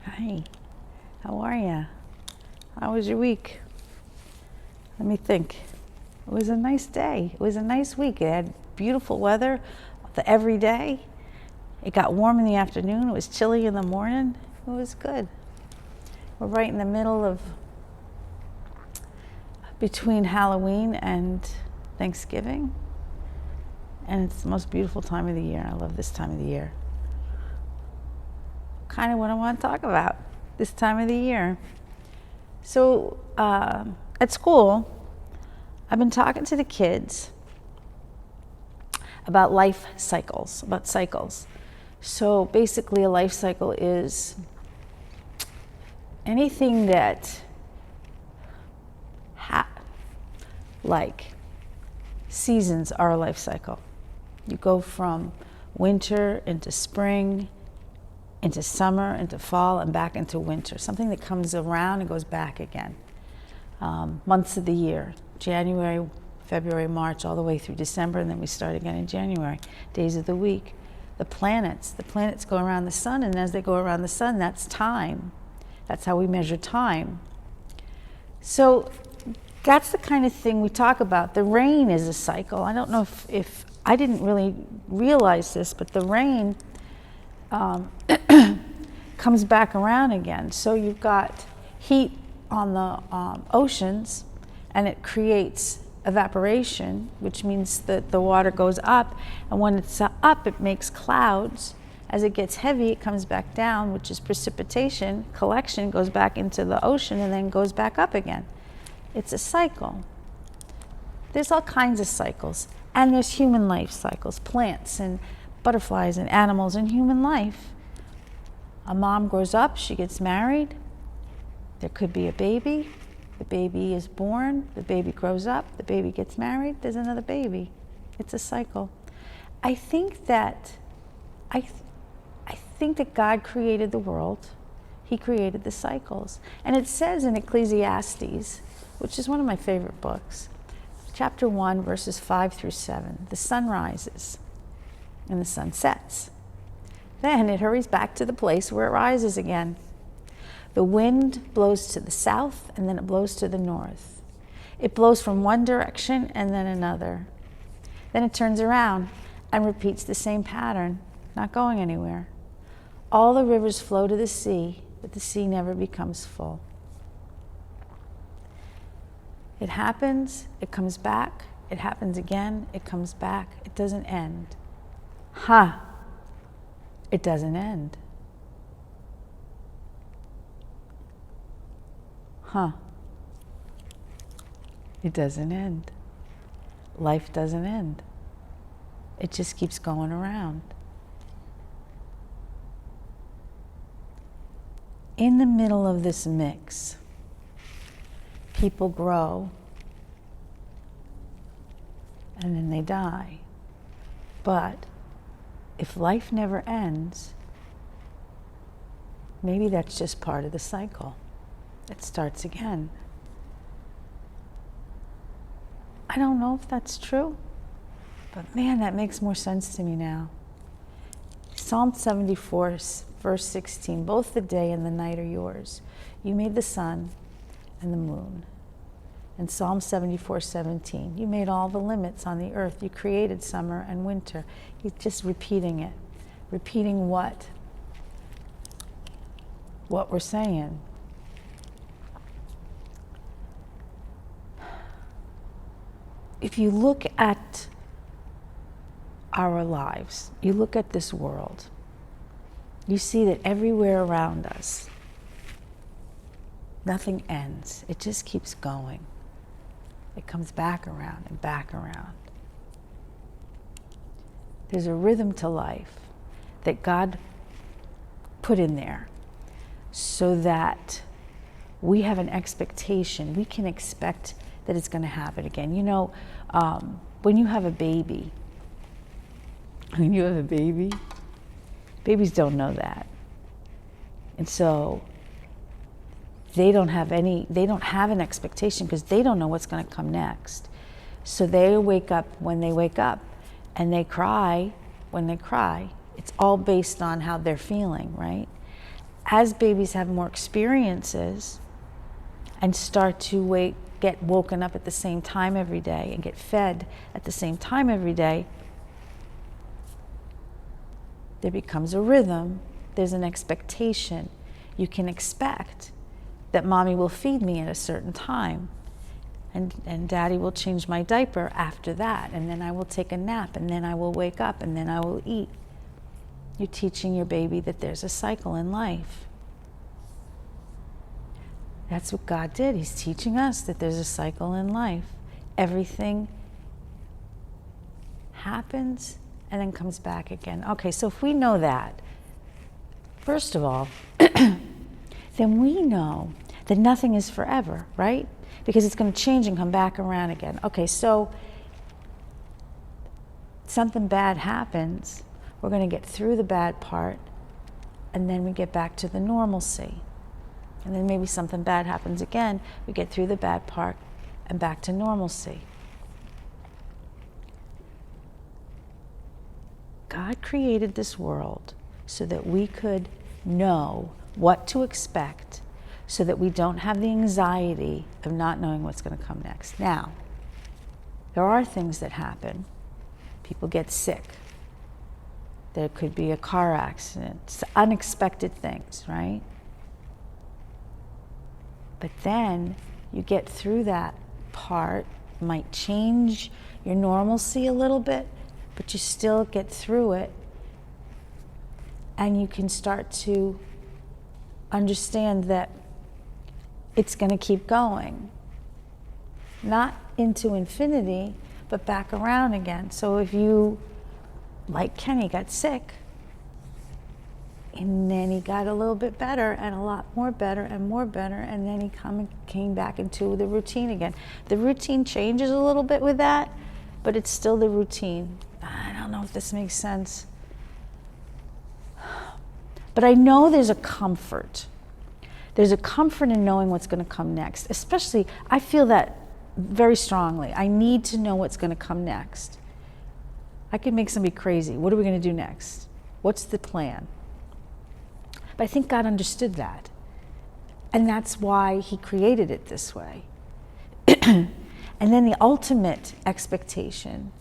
Hi, how are you? How was your week? Let me think. It was a nice day. It was a nice week. It had beautiful weather every day. It got warm in the afternoon. It was chilly in the morning. It was good. We're right in the middle of between Halloween and Thanksgiving. And it's the most beautiful time of the year. I love this time of the year. Kind of what I want to talk about this time of the year. So at school, I've been talking to the kids about life cycles, about cycles. So basically a life cycle is anything that like seasons are a life cycle. You go from winter into spring, into summer, into fall, and back into winter. Something that comes around and goes back again. Months of the year, January, February, March, all the way through December, and then we start again in January. Days of the week. The planets go around the sun, and as they go around the sun, that's time. That's how we measure time. So that's the kind of thing we talk about. The rain is a cycle. I don't know if I didn't really realize this, but the rain comes back around again. So you've got heat on the oceans, and it creates evaporation, which means that the water goes up, and when it's up, it makes clouds. As it gets heavy, it comes back down, which is precipitation. Collection goes back into the ocean and then goes back up again. It's a cycle. There's all kinds of cycles, and there's human life cycles, plants and butterflies and animals in human life. A mom grows up, she gets married, there could be a baby, the baby is born, the baby grows up, the baby gets married, there's another baby. It's a cycle. I think that God created the world. He created the cycles. And it says in Ecclesiastes, which is one of my favorite books, chapter 1, verses 5 through 7, the sun rises and the sun sets. Then it hurries back to the place where it rises again. The wind blows to the south, and then it blows to the north. It blows from one direction and then another. Then it turns around and repeats the same pattern, not going anywhere. All the rivers flow to the sea, but the sea never becomes full. It happens, it comes back, it happens again, it comes back, it doesn't end. It doesn't end. It doesn't end. Life doesn't end. It just keeps going around. In the middle of this mix, people grow and then they die. But if life never ends, maybe that's just part of the cycle. It starts again. I don't know if that's true, but man, that makes more sense to me now. Psalm 74, verse 16, both the day and the night are yours. You made the sun and the moon. And Psalm 74:17, you made all the limits on the earth. You created summer and winter. He's just repeating it. Repeating what? What we're saying. If you look at our lives, you look at this world, you see that everywhere around us, nothing ends. It just keeps going. It comes back around and back around. There's a rhythm to life that God put in there so that we have an expectation. We can expect that it's going to happen again. You know, when you have a baby, babies don't know that. And so they don't have an expectation because they don't know what's going to come next. So they wake up when they wake up, and they cry when they cry. It's all based on how they're feeling, right? as babies have more experiences and start to get woken up at the same time every day and get fed at the same time every day, there becomes a rhythm. There's an expectation. You can expect that mommy will feed me at a certain time, and daddy will change my diaper after that, and then I will take a nap, and then I will wake up, and then I will eat. You're teaching your baby that there's a cycle in life. That's what God did. He's teaching us that there's a cycle in life. Everything happens and then comes back again. Okay, so if we know that, first of all, then we know that nothing is forever, right? Because it's going to change and come back around again. Okay, so something bad happens, we're going to get through the bad part, and then we get back to the normalcy. And then maybe something bad happens again, we get through the bad part and back to normalcy. God created this world so that we could know what to expect, so that we don't have the anxiety of not knowing what's going to come next. Now, there are things that happen. People get sick. There could be a car accident, unexpected things, right? But then you get through that part, might change your normalcy a little bit, but you still get through it, and you can start to understand that it's going to keep going. Not into infinity, but back around again. So if you, like Kenny, got sick, and then he got a little bit better, and a lot more better, and more better, and then he came back into the routine again. The routine changes a little bit with that, but it's still the routine. I don't know if this makes sense. But I know there's a comfort. There's a comfort in knowing what's going to come next. Especially, I feel that very strongly. I need to know what's going to come next. I could make somebody crazy. What are we going to do next? What's the plan? But I think God understood that. And that's why he created it this way. And then the ultimate expectation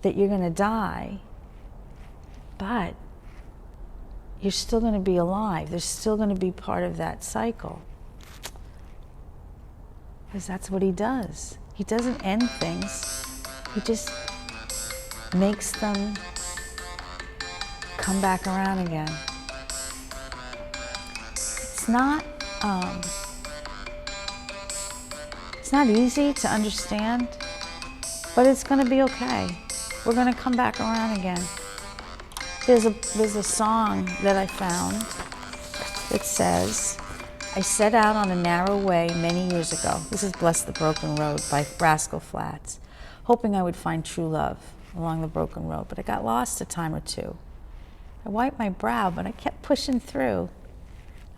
that you're going to die, but you're still going to be alive. There's still going to be part of that cycle. Because that's what he does. He doesn't end things. He just makes them come back around again. It's not easy to understand, but it's going to be okay. We're going to come back around again. There's a song that I found that says, I set out on a narrow way many years ago. This is Bless the Broken Road by Rascal Flatts, hoping I would find true love along the broken road, but I got lost a time or two. I wiped my brow, but I kept pushing through.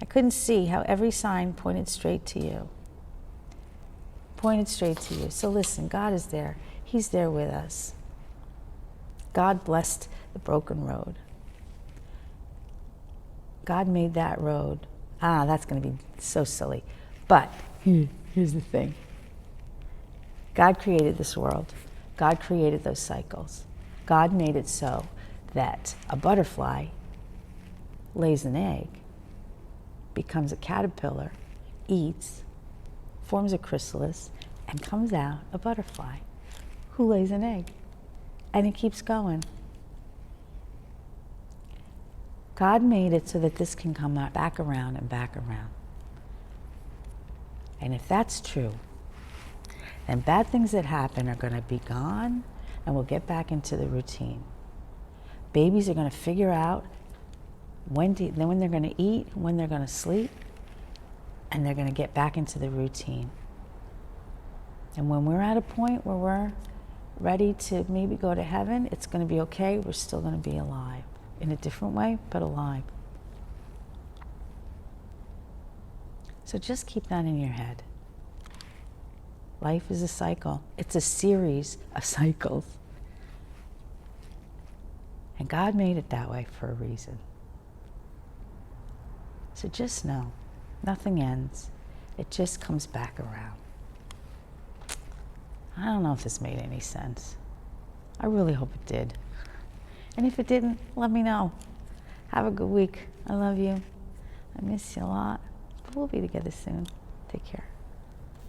I couldn't see how every sign pointed straight to you. Pointed straight to you. So listen, God is there. He's there with us. God blessed the broken road. God made that road. That's going to be so silly. But here's the thing. God created this world. God created those cycles. God made it so that a butterfly lays an egg, becomes a caterpillar, eats, forms a chrysalis, and comes out a butterfly who lays an egg. And it keeps going. God made it so that this can come back around and back around. And if that's true, then bad things that happen are going to be gone, and we'll get back into the routine. Babies are going to figure out when they're going to eat, when they're going to sleep, and they're going to get back into the routine. And when we're at a point where we're ready to maybe go to heaven, it's going to be okay. We're still going to be alive. In a different way, but alive. So just keep that in your head. Life is a cycle. It's a series of cycles. And God made it that way for a reason. So just know, nothing ends. It just comes back around. I don't know if this made any sense. I really hope it did. And if it didn't, let me know. Have a good week. I love you. I miss you a lot. But we'll be together soon. Take care.